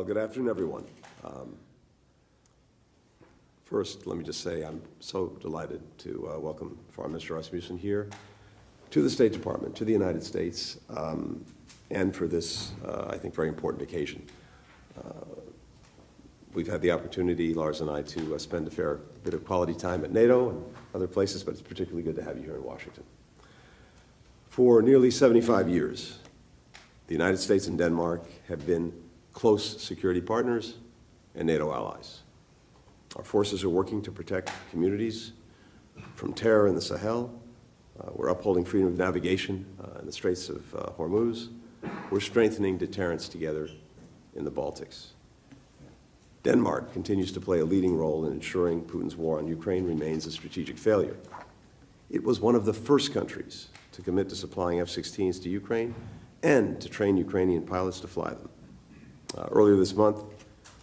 Well, good afternoon, everyone. First, let me just say I'm so delighted to welcome Foreign Minister Rasmussen here to the State Department, to the United States, and for this, I think, very important occasion. We've had the opportunity, Lars and I, to spend a fair bit of quality time at NATO and other places, but it's particularly good to have you here in Washington. For nearly 75 years, the United States and Denmark have been close security partners and NATO allies. Our forces are working to protect communities from terror in the Sahel. We're upholding freedom of navigation in the Straits of Hormuz. We're strengthening deterrence together in the Baltics. Denmark continues to play a leading role in ensuring Putin's war on Ukraine remains a strategic failure. It was one of the first countries to commit to supplying F-16s to Ukraine and to train Ukrainian pilots to fly them. Earlier this month,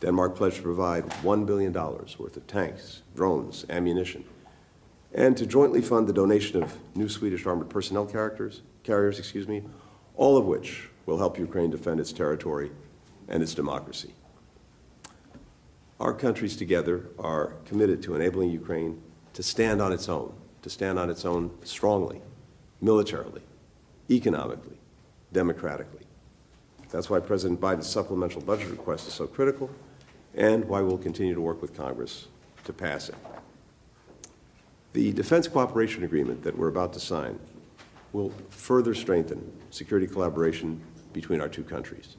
Denmark pledged to provide $1 billion worth of tanks, drones, ammunition, and to jointly fund the donation of new Swedish armored personnel carriers, all of which will help Ukraine defend its territory and its democracy. Our countries together are committed to enabling Ukraine to stand on its own strongly, militarily, economically, democratically. That's why President Biden's supplemental budget request is so critical and why we'll continue to work with Congress to pass it. The defense cooperation agreement that we're about to sign will further strengthen security collaboration between our two countries.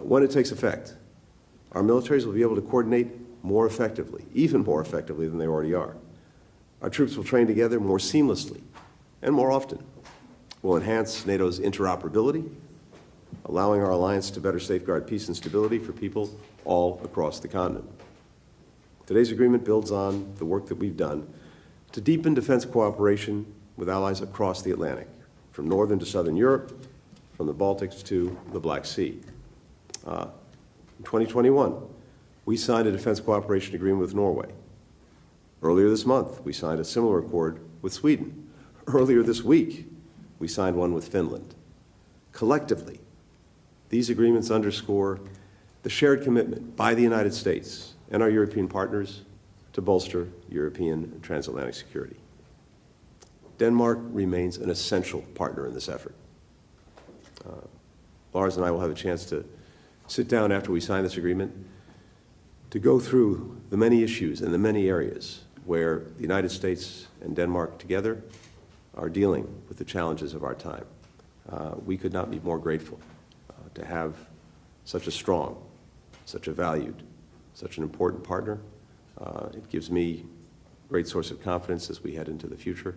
When it takes effect, our militaries will be able to coordinate more effectively, even more effectively than they already are. Our troops will train together more seamlessly and more often. We'll enhance NATO's interoperability, allowing our alliance to better safeguard peace and stability for people all across the continent. Today's agreement builds on the work that we've done to deepen defense cooperation with allies across the Atlantic, from northern to southern Europe, from the Baltics to the Black Sea. In 2021, we signed a defense cooperation agreement with Norway. Earlier this month, we signed a similar accord with Sweden. Earlier this week, we signed one with Finland. Collectively, these agreements underscore the shared commitment by the United States and our European partners to bolster European transatlantic security. Denmark remains an essential partner in this effort. Lars and I will have a chance to sit down after we sign this agreement to go through the many issues and the many areas where the United States and Denmark together are dealing with the challenges of our time. We could not be more grateful to have such a strong, such a valued, such an important partner. It gives me a great source of confidence as we head into the future,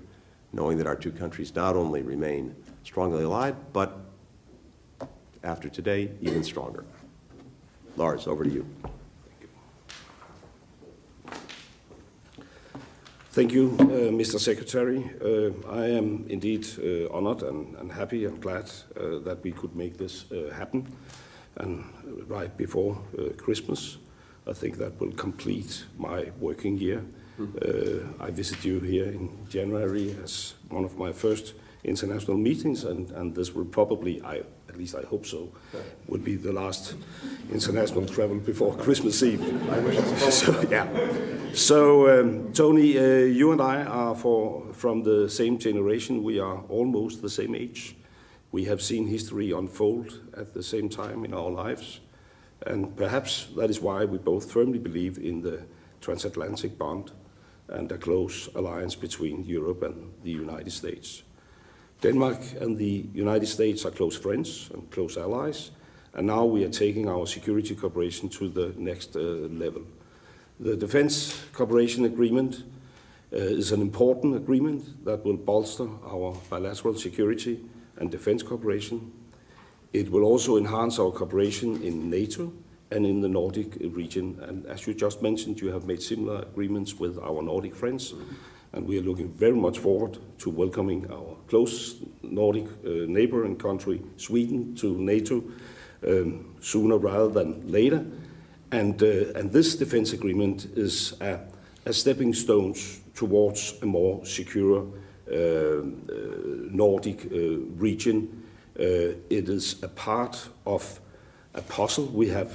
knowing that our two countries not only remain strongly allied, but after today, even stronger. Lars, over to you. Thank you, Mr. Secretary. I am indeed honored and happy and glad that we could make this happen, and right before Christmas. I think that will complete my working year. I visit you here in January as one of my first international meetings, and this will probably, at least I hope so, would be the last international travel before Christmas Eve. I wish so. Yeah. So, Tony, you and I are from the same generation. We are almost the same age. We have seen history unfold at the same time in our lives. And perhaps that is why we both firmly believe in the transatlantic bond and a close alliance between Europe and the United States. Denmark and the United States are close friends and close allies, and now we are taking our security cooperation to the next level. The Defense Cooperation Agreement is an important agreement that will bolster our bilateral security and defense cooperation. It will also enhance our cooperation in NATO and in the Nordic region. And as you just mentioned, you have made similar agreements with our Nordic friends. And we are looking very much forward to welcoming our close Nordic neighbor and country, Sweden, to NATO sooner rather than later. And this defense agreement is a stepping stone towards a more secure Nordic region. It is a part of a puzzle we have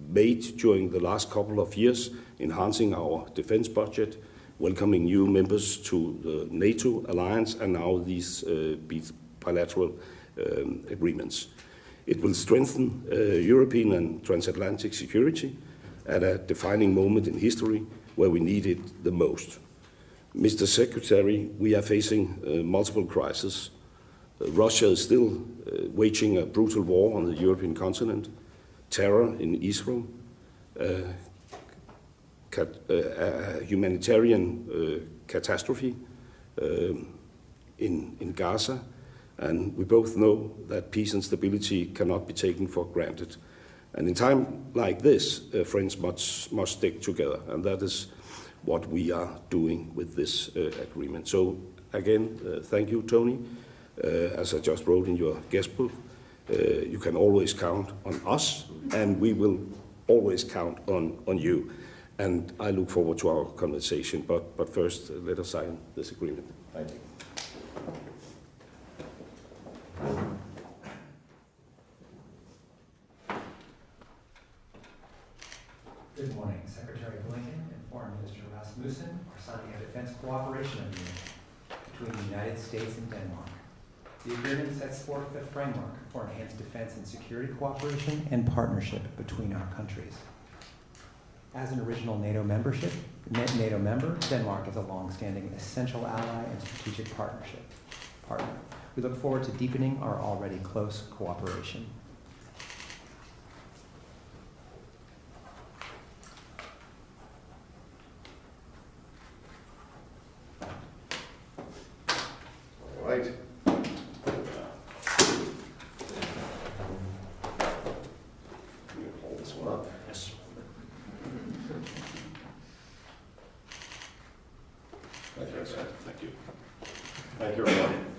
made during the last couple of years, enhancing our defense budget, welcoming new members to the NATO alliance, and now these bilateral agreements. It will strengthen European and transatlantic security at a defining moment in history where we need it the most. Mr. Secretary, we are facing multiple crises. Russia is still waging a brutal war on the European continent, terror in Israel, a humanitarian catastrophe in Gaza, and we both know that peace and stability cannot be taken for granted. And in time like this, friends must stick together, and that is what we are doing with this agreement. So again, thank you, Tony. As I just wrote in your guest book, you can always count on us, and we will always count on you. And I look forward to our conversation, but first, let us sign this agreement. Thank you. Good morning. Secretary Blinken and Foreign Minister Rasmussen are signing a defense cooperation agreement between the United States and Denmark. The agreement sets forth the framework for enhanced defense and security cooperation and partnership between our countries. As an original NATO member, Denmark is a long-standing essential ally and strategic partner. We look forward to deepening our already close cooperation. Right. Hold this one up. Yes. Thank you, sir. Thank you. Thank you, everyone.